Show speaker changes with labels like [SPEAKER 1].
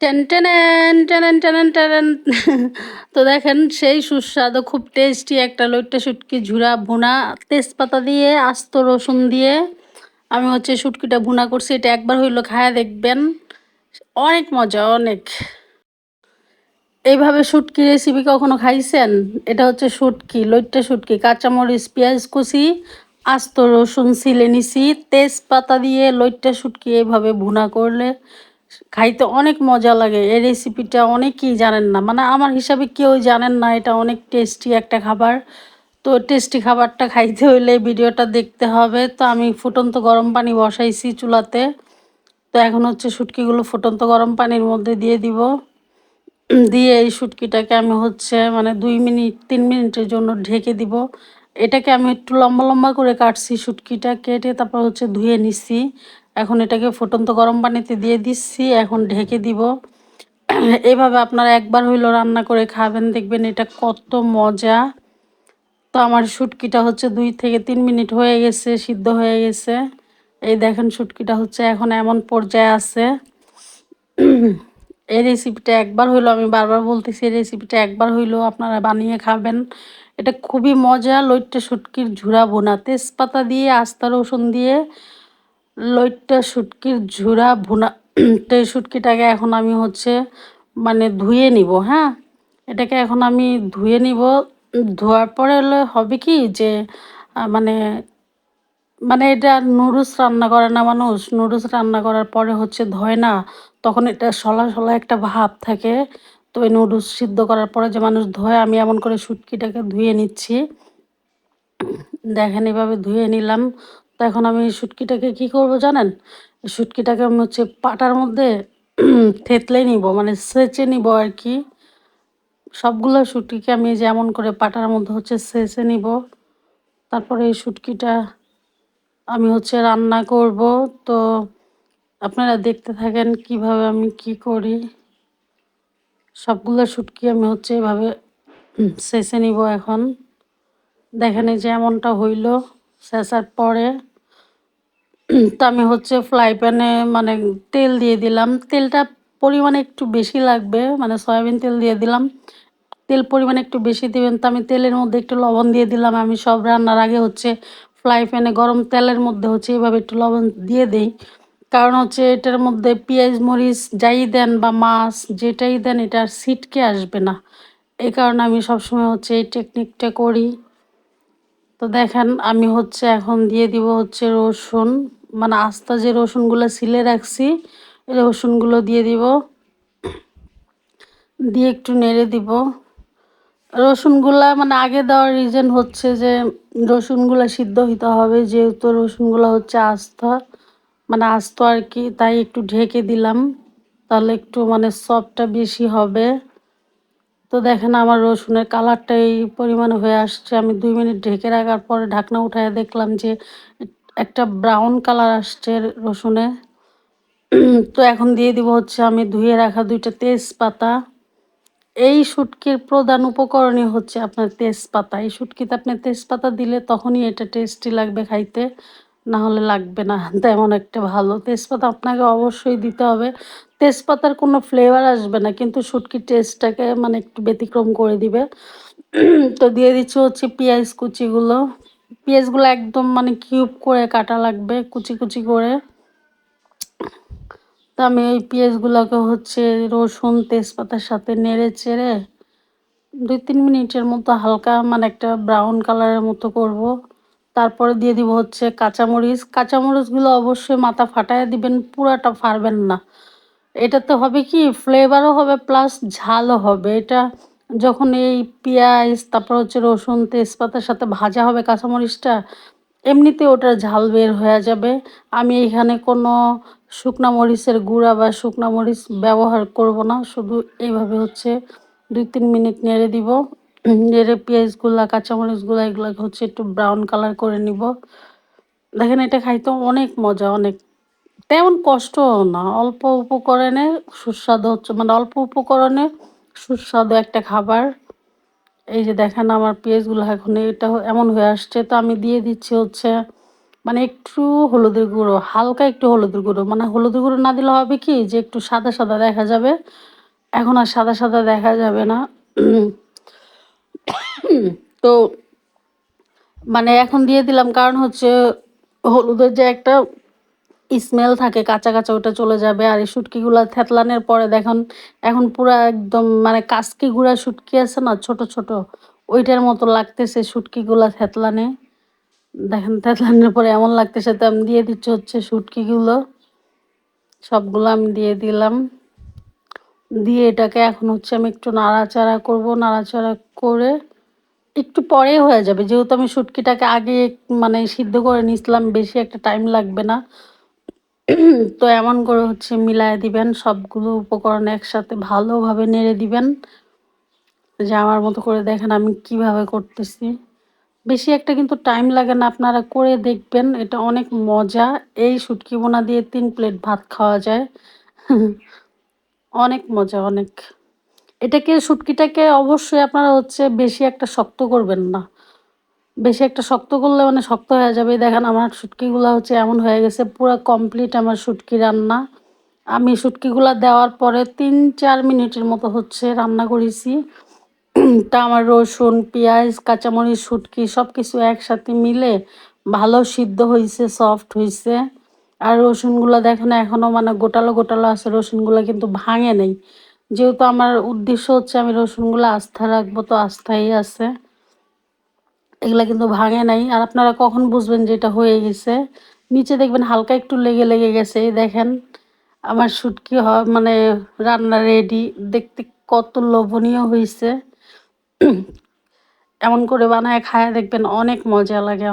[SPEAKER 1] Ten টেনেন টেনেন টেনেন টেনেন। তো দেখেন সেই সুস্বাদু খুব টেস্টি একটা লইট্টা শুটকি ঝুরা ভুনা তেজপাতা দিয়ে আস্ত রসুন দিয়ে আমি হচ্ছে শুটকিটা ভুনা করছি। এটা একবার হইলো খায়া দেখবেন, অনেক মজা অনেক। এইভাবে শুটকি রেসিপি কখনো খাইছেন? এটা হচ্ছে শুটকি, লইট্টা শুটকি, কাঁচামরিচ, পেঁয়াজ কুচি, আস্ত রসুন ছিলে নিছি, তেজপাতা দিয়ে লইট্টা শুটকি এইভাবে ভুনা করলে খাইতে অনেক মজা লাগে। এই রেসিপিটা অনেকেই জানেন না, মানে আমার হিসাবে কেউ জানেন না। এটা অনেক টেস্টি একটা খাবার। তো টেস্টি খাবারটা খাইতে হইলে ভিডিওটা দেখতে হবে। তো আমি ফুটন্ত গরম পানি বসাইছি চুলাতে। তো এখন হচ্ছে শুটকিগুলো ফুটন্ত গরম পানির মধ্যে দিয়ে দিব। দিয়ে এই শুটকিটাকে আমি হচ্ছে মানে 2 মিনিট 3 মিনিটের জন্য ঢেকে দিব। এটাকে আমি একটু লম্বা লম্বা করে কাটছি, শুটকিটা কেটে তারপর হচ্ছে ধুয়ে নিছি। এখন এটাকে ফুটন্ত গরম পানিতে দিয়ে দিচ্ছি, এখন ঢেকে দিব। এভাবে আপনারা একবার হইলো রান্না করে খাবেন, দেখবেন এটা কত মজা। তো আমার শুটকিটা হচ্ছে 2 থেকে 3 মিনিট হয়ে গেছে, সিদ্ধ হয়ে গেছে। এই দেখেন শুটকিটা হচ্ছে এখন এমন পর্যায়ে আছে। এই রেসিপিটা একবার হইলো, আমি বারবার বলতেছি, এই রেসিপিটা একবার হইলো আপনারা বানিয়ে খাবেন। এটা খুবই মজা। লইট্টা শুটকির ঝুরা ভুনা তেজপাতা দিয়ে আস্তা রসুন দিয়ে লইট্টা শুটকির ঝুরা ভুনা। তো এই শুটকিটাকে এখন আমি হচ্ছে মানে ধুয়ে নিব। হ্যাঁ, এটাকে এখন আমি ধুয়ে নিব। ধোয়ার পরে হলে হবে কি যে মানে মানে এটা নুডলস রান্না করে না মানুষ, নুডলস রান্না করার পরে হচ্ছে ধোয় না, তখন এটা শলা শলা একটা ভাব থাকে। তো এই নুডলস সিদ্ধ করার পরে যে মানুষ ধোয়, আমি এমন করে শুটকিটাকে ধুয়ে নিচ্ছি। দেখেন এভাবে ধুয়ে নিলাম। তো এখন আমি শুটকিটাকে কি করব জানেন? শুটকিটাকে আমি হচ্ছে পাটার মধ্যে থেতলে নিব, মানে ছেঁচে নিব আর কি। সবগুলো শুটকিকে আমি যেমন করে পাটার মধ্যে হচ্ছে ছেঁচে নিব। তারপরে এই শুটকিটা আমি হচ্ছে রান্না করব। তো আপনারা দেখতে থাকেন কিভাবে আমি কি করি। সবগুলো শুটকি আমি হচ্ছে এভাবে ছেঁচে নিব এখন। দেখেন এই যে এমনটা হইল। ছেঁচার পরে তো আমি হচ্ছে ফ্রাই প্যানে মানে তেল দিয়ে দিলাম। তেলটা পরিমাণে একটু বেশি লাগবে, মানে সয়াবিন তেল দিয়ে দিলাম। তেল পরিমাণে একটু বেশি দিবেন। তো আমি তেলের মধ্যে একটু লবণ দিয়ে দিলাম। আমি সব রান্নার আগে হচ্ছে ফ্রাই প্যানে গরম তেলের মধ্যে হচ্ছে এভাবে একটু লবণ দিয়ে দেই। কারণ হচ্ছে এটার মধ্যে পেঁয়াজ মরিচ যাই দেন বা মাছ যেটাই দেন, এটা আর ছিটকে আসবে না। এই কারণে আমি সবসময় হচ্ছে এই টেকনিকটা করি। তো দেখেন আমি হচ্ছে এখন দিয়ে দিব হচ্ছে রসুন, মানে আস্তা যে রসুনগুলো ছিলে রাখছি, এই রসুনগুলো দিয়ে দিব। দিয়ে একটু নেড়ে দিব। রসুনগুলা মানে আগে দেওয়ার রিজন হচ্ছে যে রসুনগুলা সিদ্ধ হইতে হবে, যেহেতু রসুনগুলা হচ্ছে আস্ত, মানে আস্ত আর কি, তাই একটু ঢেকে দিলাম। তাহলে একটু মানে সফটটা বেশি হবে। তো দেখেন আমার রসুনের কালারটা এই পরিমাণে হয়ে আসছে। আমি 2 মিনিট ঢেকে রাখার পরে ঢাকনা উঠায় দেখলাম যে একটা ব্রাউন কালার আসছে রসুনে। তো এখন দিয়ে দিব হচ্ছে আমি ধুয়ে রাখা 2টা তেজপাতা। এই শুটকির প্রধান উপকরণই হচ্ছে আপনার তেজপাতা। এই শুটকিতে আপনি তেজপাতা দিলে তখনই এটা টেস্টি লাগবে খাইতে, না হলে লাগবে না তেমন একটা ভালো। তেজপাতা আপনাকে অবশ্যই দিতে হবে। তেজপাতার কোনো ফ্লেভার আসবে না, কিন্তু শুটকির টেস্টটাকে মানে একটু ব্যতিক্রম করে দিবে। তো দিয়ে দিচ্ছি হচ্ছে পেঁয়াজ কুচিগুলো। পেঁয়াজগুলো একদম মানে কিউব করে কাটা লাগবে, কুচি কুচি করে। তো আমি এই পেঁয়াজগুলোকে হচ্ছে রসুন তেজপাতার সাথে নেড়ে চেড়ে 2-3 মিনিটের মতো হালকা মানে একটা ব্রাউন কালারের মতো করব। তারপরে দিয়ে দিব হচ্ছে কাঁচামরিচ। কাঁচামরিচগুলো অবশ্যই মাথা ফাটায় দিবেন, পুরাটা ফাড়বেন না। এটাতে হবে কি ফ্লেভারও হবে প্লাস ঝালও হবে। এটা যখন এই পেঁয়াজ তারপর হচ্ছে রসুন তেজপাতার সাথে ভাজা হবে কাঁচামরিচটা, এমনিতে ওটার ঝাল বের হয়ে যাবে। আমি এখানে কোনো শুকনা মরিচের গুঁড়া বা শুকনা মরিচ ব্যবহার করব না, শুধু এইভাবে হচ্ছে 2-3 মিনিট নেড়ে দিব। নেড়ে পেঁয়াজগুলা কাঁচামরিচগুলা এগুলোকে হচ্ছে একটু ব্রাউন কালার করে নিব। দেখেন এটা খাইতে অনেক মজা, অনেক তেমন কষ্টও না। অল্প উপকরণে সুস্বাদু হচ্ছে, মানে অল্প উপকরণে সুস্বাদু একটা খাবার। এই যে দেখেন আমার পেঁয়াজগুলো এখন এটা এমন হয়ে আসছে। তো আমি দিয়ে দিচ্ছি হচ্ছে মানে একটু হলুদের গুঁড়ো, হালকা একটু হলুদের গুঁড়ো, মানে হলুদের গুঁড়ো না দিলে হবে কি যে একটু সাদা সাদা দেখা যাবে। এখন আর সাদা সাদা দেখা যাবে না। তো মানে এখন দিয়ে দিলাম, কারণ হচ্ছে হলুদের যে একটা স্মেল থাকে কাঁচা কাঁচা, ওটা চলে যাবে। আর এই শুটকিগুলা থেতলানোর পরে দেখুন এখন পুরা একদম মানে কাসকি গুঁড়া শুটকি আছে না, ছোট ছোট, ওইটার মতো লাগতেছে শুটকিগুলা থেতলানে। দেখেন থেতলানোর পরে এমন লাগতেছে। তো আমি দিয়ে দিচ্ছি হচ্ছে শুটকিগুলো, সবগুলো আমি দিয়ে দিলাম। দিয়ে এটাকে এখন হচ্ছে আমি একটু নাড়াচাড়া করব, নাড়াচাড়া করে একটু পরে হয়ে যাবে, যেহেতু আমি শুটকিটাকে আগে মানে সিদ্ধ করে নিয়েছিলাম, বেশি একটা টাইম লাগবে না। তো এমন করে হচ্ছে মিলায় দিবেন, সবগুলো উপকরণ একসাথে ভালোভাবে নেড়ে দিবেন। যে আমার মতো করে দেখেন আমি কিভাবে করতেছি। বেশি একটা কিন্তু টাইম লাগে না, আপনারা করে দেখবেন, এটা অনেক মজা। এই শুটকি বোনা দিয়ে 3 প্লেট ভাত খাওয়া যায়। অনেক মজা, অনেক। এটাকে শুটকিটাকে অবশ্যই আপনারা হচ্ছে বেশি একটা শক্ত করবেন না। বেশি একটা শক্ত করলে মানে শক্ত হয়ে যাবে। দেখেন আমার শুটকিগুলা হচ্ছে এমন হয়ে গেছে, পুরা কমপ্লিট আমার শুটকি রান্না। আমি শুটকিগুলা দেওয়ার পরে 3-4 মিনিটের মতো হচ্ছে রান্না করেছি। তা আমার রসুন, পেঁয়াজ, কাঁচামরিচ, শুটকি সবকিছু একসাথে মিলে ভালো সিদ্ধ হইছে, সফট হইছে। আর রসুনগুলা দেখেন এখনো মানে গোটালো গোটালো আছে, রসুনগুলা কিন্তু ভাঙে নাই। যেহেতু আমার উদ্দেশ্য হচ্ছে আমি রসুনগুলা আস্থা রাখবো, তো আস্থাই আছে। এগুলা কিন্তু ভাঙে নাই। আর আপনারা কখন বুঝবেন যে এটা হয়ে গেছে? নিচে দেখবেন হালকা একটু লেগে লেগে গেছে। এই দেখেন আমার শুটকি মানে রান্না রেডি। দেখতে কত লোভনীয় হইছে। এমন করে বানায় খায়া দেখবেন অনেক মজা লাগে।